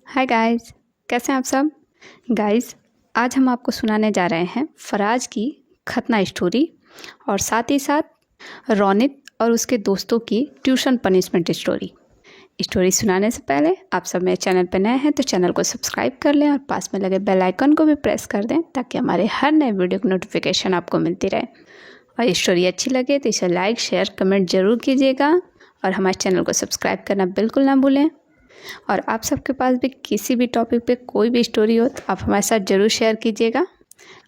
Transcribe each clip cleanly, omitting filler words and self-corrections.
Hi guys, कैसे हैं आप सब। गाइस, आज हम आपको सुनाने जा रहे हैं फराज की खतना स्टोरी और साथ ही साथ रोनित और उसके दोस्तों की ट्यूशन पनिशमेंट स्टोरी सुनाने से पहले आप सब मेरे चैनल पर नए हैं तो चैनल को सब्सक्राइब कर लें और पास में लगे बेल आइकन को भी प्रेस कर दें ताकि हमारे हर नए वीडियो की नोटिफिकेशन आपको मिलती रहे। और स्टोरी अच्छी लगे तो इसे लाइक शेयर कमेंट ज़रूर कीजिएगा और हमारे चैनल को सब्सक्राइब करना बिल्कुल ना भूलें। और आप सबके पास भी किसी भी टॉपिक पे कोई भी स्टोरी हो तो आप हमारे साथ ज़रूर शेयर कीजिएगा।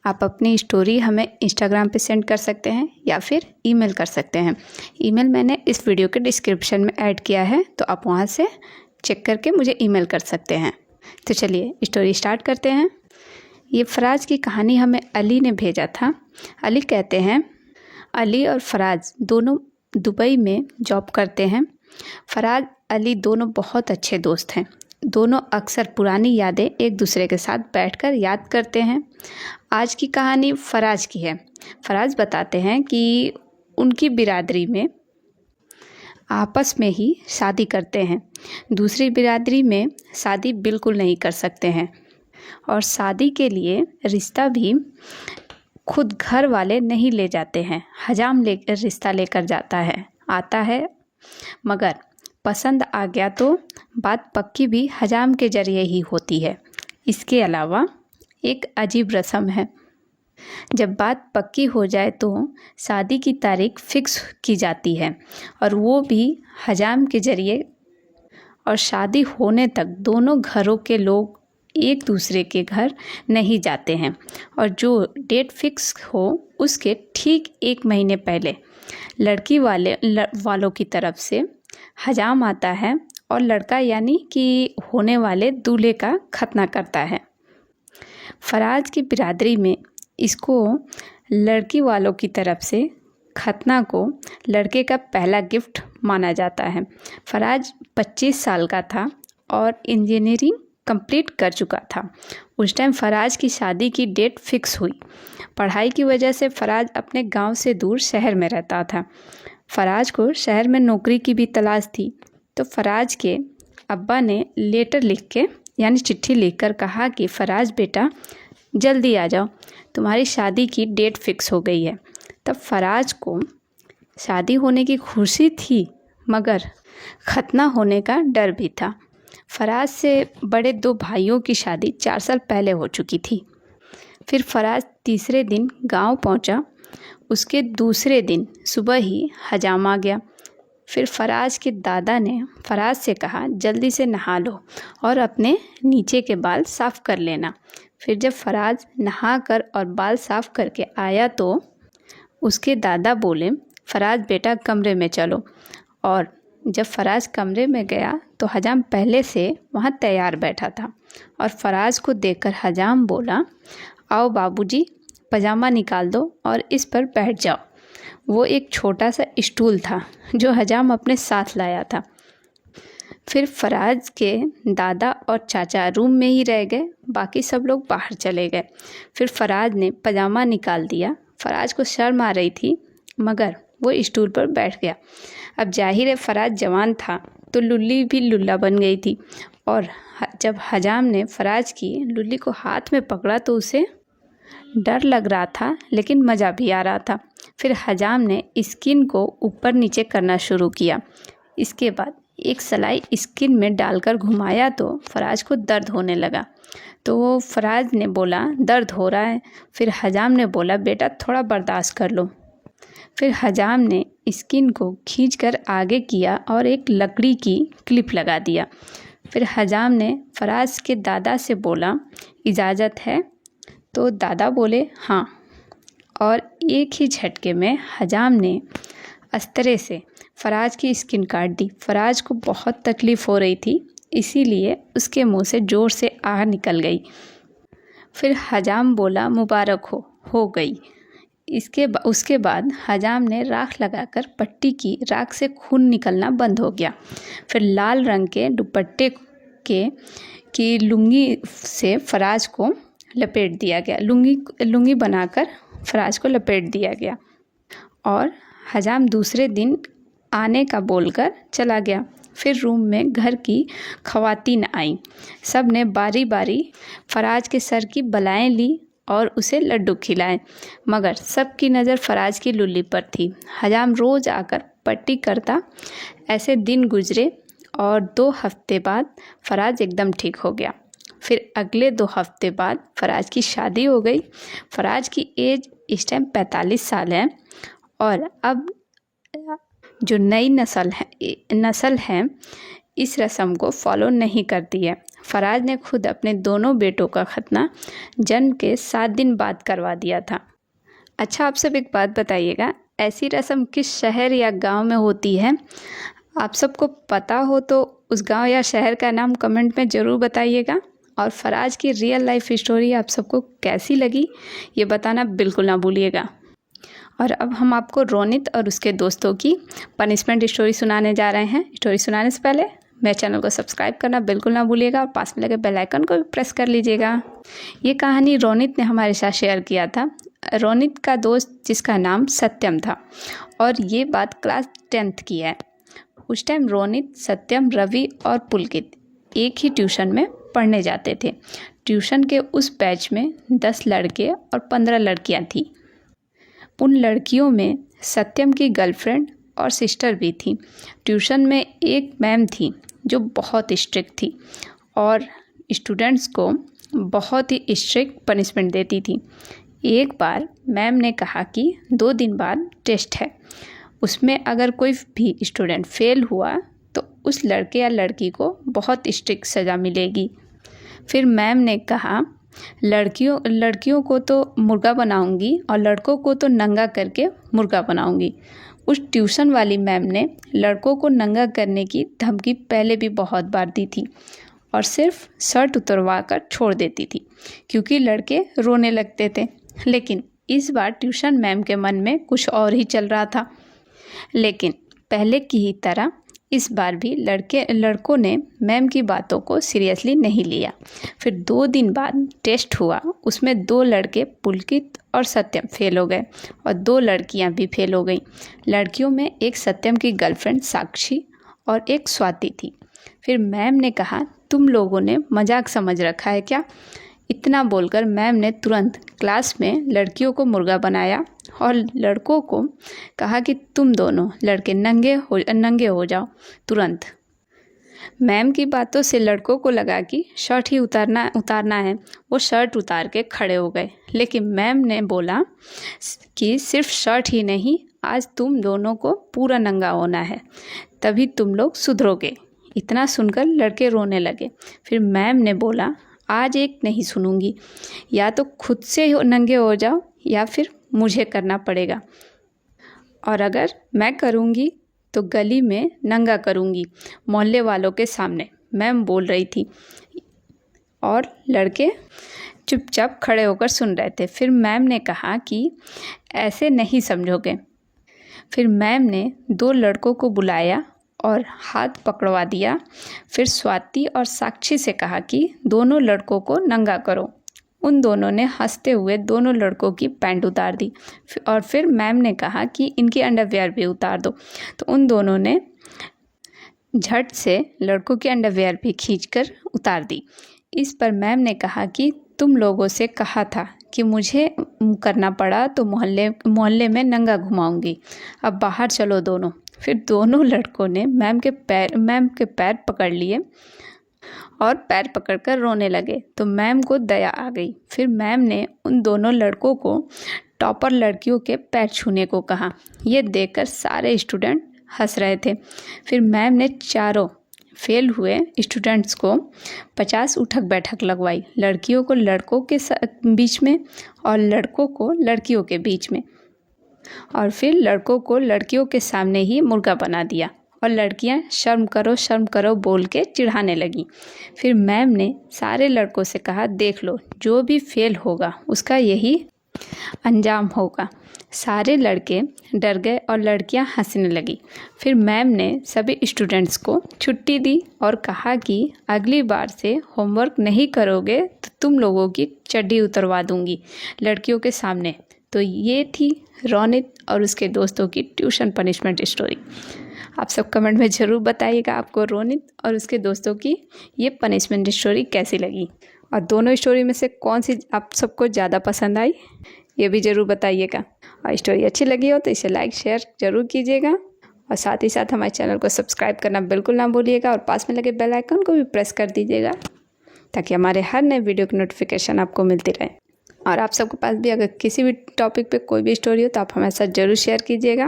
आप अपनी स्टोरी हमें इंस्टाग्राम पे सेंड कर सकते हैं या फिर ईमेल कर सकते हैं। ईमेल मैंने इस वीडियो के डिस्क्रिप्शन में ऐड किया है तो आप वहाँ से चेक करके मुझे ईमेल कर सकते हैं। तो चलिए स्टोरी स्टार्ट करते हैं। ये फराज की कहानी हमें अली ने भेजा था। अली कहते हैं अली और फराज दोनों दुबई में जॉब करते हैं। फराज अली दोनों बहुत अच्छे दोस्त हैं। दोनों अक्सर पुरानी यादें एक दूसरे के साथ बैठकर याद करते हैं। आज की कहानी फराज की है। फराज बताते हैं कि उनकी बिरादरी में आपस में ही शादी करते हैं, दूसरी बिरादरी में शादी बिल्कुल नहीं कर सकते हैं और शादी के लिए रिश्ता भी खुद घर वाले नहीं ले जाते हैं, हजाम रिश्ता लेकर आता है। मगर पसंद आ गया तो बात पक्की भी हजाम के जरिए ही होती है। इसके अलावा एक अजीब रस्म है, जब बात पक्की हो जाए तो शादी की तारीख फिक्स की जाती है और वो भी हजाम के जरिए। और शादी होने तक दोनों घरों के लोग एक दूसरे के घर नहीं जाते हैं और जो डेट फिक्स हो उसके ठीक 1 महीने पहले लड़की वालों की तरफ से हजाम आता है और लड़का यानी कि होने वाले दूल्हे का खतना करता है। फराज की बिरादरी में इसको लड़की वालों की तरफ से खतना को लड़के का पहला गिफ्ट माना जाता है। फराज 25 साल का था और इंजीनियरिंग कंप्लीट कर चुका था। उस टाइम फराज की शादी की डेट फिक्स हुई। पढ़ाई की वजह से फराज अपने गांव से दूर शहर में रहता था। फराज को शहर में नौकरी की भी तलाश थी तो फराज के अब्बा ने लेटर लिख के यानी चिट्ठी लिखकर कहा कि फराज बेटा जल्दी आ जाओ, तुम्हारी शादी की डेट फिक्स हो गई है। तब फराज को शादी होने की खुशी थी मगर खतना होने का डर भी था। फराज से बड़े 2 भाइयों की शादी 4 साल पहले हो चुकी थी। फिर फराज तीसरे दिन गांव पहुंचा। उसके दूसरे दिन सुबह ही हजाम आ गया। फिर फराज के दादा ने फराज से कहा जल्दी से नहा लो और अपने नीचे के बाल साफ़ कर लेना। फिर जब फराज नहा कर और बाल साफ़ करके आया तो उसके दादा बोले फराज बेटा कमरे में चलो। और जब फराज कमरे में गया तो हजाम पहले से वहाँ तैयार बैठा था और फराज को देखकर हजाम बोला आओ बाबूजी पजामा निकाल दो और इस पर बैठ जाओ। वो एक छोटा सा स्टूल था जो हजाम अपने साथ लाया था। फिर फराज के दादा और चाचा रूम में ही रह गए, बाकी सब लोग बाहर चले गए। फिर फराज ने पजामा निकाल दिया। फराज को शर्म आ रही थी मगर वो स्टूल पर बैठ गया। अब जाहिर है फराज जवान था तो लुल्ली भी लुल्ला बन गई थी और जब हजाम ने फराज की लुल्ली को हाथ में पकड़ा तो उसे डर लग रहा था लेकिन मज़ा भी आ रहा था। फिर हजाम ने स्किन को ऊपर नीचे करना शुरू किया। इसके बाद एक सलाई स्किन में डालकर घुमाया तो फराज को दर्द होने लगा। तो फराज ने बोला दर्द हो रहा है। फिर हजाम ने बोला बेटा थोड़ा बर्दाश्त कर लो। फिर हजाम ने स्किन को खींचकर आगे किया और एक लकड़ी की क्लिप लगा दिया। फिर हजाम ने फराज के दादा से बोला इजाज़त है? तो दादा बोले हाँ। और एक ही झटके में हजाम ने अस्त्रे से फराज की स्किन काट दी। फराज को बहुत तकलीफ़ हो रही थी इसीलिए उसके मुंह से ज़ोर से आह निकल गई। फिर हजाम बोला मुबारक हो गई। उसके बाद हजाम ने राख लगाकर पट्टी की। राख से खून निकलना बंद हो गया। फिर लाल रंग के दुपट्टे की लुंगी से फराज को लपेट दिया गया। लुंगी बनाकर फराज को लपेट दिया गया और हजाम दूसरे दिन आने का बोलकर चला गया। फिर रूम में घर की ख़वातीन आईं। सब ने बारी बारी फराज के सर की बलाएं ली और उसे लड्डू खिलाए, मगर सबकी नज़र फराज की लुल्ली पर थी। हजाम रोज़ आकर पट्टी करता। ऐसे दिन गुजरे और 2 हफ्ते बाद फराज एकदम ठीक हो गया। फिर अगले 2 हफ्ते बाद फराज की शादी हो गई। फराज की एज इस टाइम 45 साल है और अब जो नई नस्ल है इस रस्म को फॉलो नहीं करती है। फराज ने खुद अपने दोनों बेटों का खतना जन्म के 7 दिन बाद करवा दिया था। अच्छा, आप सब एक बात बताइएगा, ऐसी रस्म किस शहर या गांव में होती है? आप सबको पता हो तो उस गांव या शहर का नाम कमेंट में ज़रूर बताइएगा। और फराज की रियल लाइफ स्टोरी आप सबको कैसी लगी ये बताना बिल्कुल ना भूलिएगा। और अब हम आपको रोनित और उसके दोस्तों की पनिशमेंट स्टोरी सुनाने जा रहे हैं। स्टोरी सुनाने से पहले मेरे चैनल को सब्सक्राइब करना बिल्कुल ना भूलिएगा और पास में लगे बेल आइकन को भी प्रेस कर लीजिएगा। ये कहानी रोनित ने हमारे साथ शेयर किया था। रोनित का दोस्त जिसका नाम सत्यम था और ये बात क्लास 10th की है। उस टाइम रोनित, सत्यम, रवि और पुलकित एक ही ट्यूशन में पढ़ने जाते थे। ट्यूशन के उस बैच में 10 लड़के और 15 लड़कियां थीं। उन लड़कियों में सत्यम की गर्लफ्रेंड और सिस्टर भी थी। ट्यूशन में एक मैम थी जो बहुत स्ट्रिक्ट थी और स्टूडेंट्स को बहुत ही स्ट्रिक्ट पनिशमेंट देती थी। एक बार मैम ने कहा कि 2 दिन बाद टेस्ट है, उसमें अगर कोई भी स्टूडेंट फेल हुआ तो उस लड़के या लड़की को बहुत स्ट्रिक्ट सज़ा मिलेगी। फिर मैम ने कहा लड़कियों को तो मुर्गा बनाऊंगी और लड़कों को तो नंगा करके मुर्गा बनाऊंगी। उस ट्यूशन वाली मैम ने लड़कों को नंगा करने की धमकी पहले भी बहुत बार दी थी और सिर्फ शर्ट उतरवा कर छोड़ देती थी क्योंकि लड़के रोने लगते थे। लेकिन इस बार ट्यूशन मैम के मन में कुछ और ही चल रहा था। लेकिन पहले की ही तरह इस बार भी लड़कों ने मैम की बातों को सीरियसली नहीं लिया। फिर 2 दिन बाद टेस्ट हुआ, उसमें 2 लड़के पुलकित और सत्यम फेल हो गए और 2 लड़कियां भी फेल हो गईं। लड़कियों में एक सत्यम की गर्लफ्रेंड साक्षी और एक स्वाति थी। फिर मैम ने कहा तुम लोगों ने मजाक समझ रखा है क्या? इतना बोलकर मैम ने तुरंत क्लास में लड़कियों को मुर्गा बनाया और लड़कों को कहा कि तुम दोनों लड़के नंगे हो जाओ तुरंत। मैम की बातों से लड़कों को लगा कि शर्ट ही उतारना है। वो शर्ट उतार के खड़े हो गए। लेकिन मैम ने बोला कि सिर्फ शर्ट ही नहीं, आज तुम दोनों को पूरा नंगा होना है, तभी तुम लोग सुधरोगे। इतना सुनकर लड़के रोने लगे। फिर मैम ने बोला आज एक नहीं सुनूंगी, या तो खुद से नंगे हो जाओ या फिर मुझे करना पड़ेगा, और अगर मैं करूंगी तो गली में नंगा करूंगी मोहल्ले वालों के सामने, मैम बोल रही थी। और लड़के चुपचाप खड़े होकर सुन रहे थे। फिर मैम ने कहा कि ऐसे नहीं समझोगे। फिर मैम ने 2 लड़कों को बुलाया और हाथ पकड़वा दिया। फिर स्वाति और साक्षी से कहा कि दोनों लड़कों को नंगा करो। उन दोनों ने हंसते हुए दोनों लड़कों की पैंट उतार दी और फिर मैम ने कहा कि इनकी अंडरवियर भी उतार दो। तो उन दोनों ने झट से लड़कों की अंडरवियर भी खींचकर उतार दी। इस पर मैम ने कहा कि तुम लोगों से कहा था कि मुझे करना पड़ा तो मोहल्ले में नंगा घुमाऊंगी, अब बाहर चलो दोनों। फिर दोनों लड़कों ने मैम के पैर पकड़ लिए और पैर पकड़कर रोने लगे। तो मैम को दया आ गई। फिर मैम ने उन दोनों लड़कों को टॉपर लड़कियों के पैर छूने को कहा। ये देखकर सारे स्टूडेंट हंस रहे थे। फिर मैम ने चारों फेल हुए स्टूडेंट्स को 50 उठक बैठक लगवाई, लड़कियों को लड़कों के बीच में और लड़कों को लड़कियों के बीच में, और फिर लड़कों को लड़कियों के सामने ही मुर्गा बना दिया और लड़कियां शर्म करो बोल के चिढ़ाने लगीं। फिर मैम ने सारे लड़कों से कहा देख लो, जो भी फेल होगा उसका यही अंजाम होगा। सारे लड़के डर गए और लड़कियां हंसने लगी। फिर मैम ने सभी स्टूडेंट्स को छुट्टी दी और कहा कि अगली बार से होमवर्क नहीं करोगे तो तुम लोगों की चड्डी उतरवा दूंगी लड़कियों के सामने। तो ये थी रोनित और उसके दोस्तों की ट्यूशन पनिशमेंट स्टोरी। आप सब कमेंट में ज़रूर बताइएगा आपको रोनित और उसके दोस्तों की ये पनिशमेंट स्टोरी कैसी लगी, और दोनों स्टोरी में से कौन सी आप सबको ज़्यादा पसंद आई ये भी ज़रूर बताइएगा। और स्टोरी अच्छी लगी हो तो इसे लाइक शेयर ज़रूर कीजिएगा, और साथ ही साथ हमारे चैनल को सब्सक्राइब करना बिल्कुल ना भूलिएगा, और पास में लगे बेल आइकन को भी प्रेस कर दीजिएगा ताकि हमारे हर नए वीडियो की नोटिफिकेशन आपको मिलती रहे। और आप सबके पास भी अगर किसी भी टॉपिक पे कोई भी स्टोरी हो तो आप हमारे साथ ज़रूर शेयर कीजिएगा।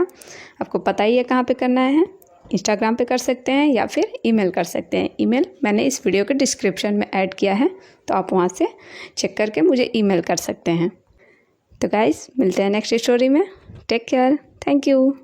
आपको पता ही है कहाँ पे करना है, इंस्टाग्राम पे कर सकते हैं या फिर ईमेल कर सकते हैं। ईमेल मैंने इस वीडियो के डिस्क्रिप्शन में ऐड किया है, तो आप वहाँ से चेक करके मुझे ईमेल कर सकते हैं। तो गाइस मिलते हैं नेक्स्ट स्टोरी में। Take care, thank you.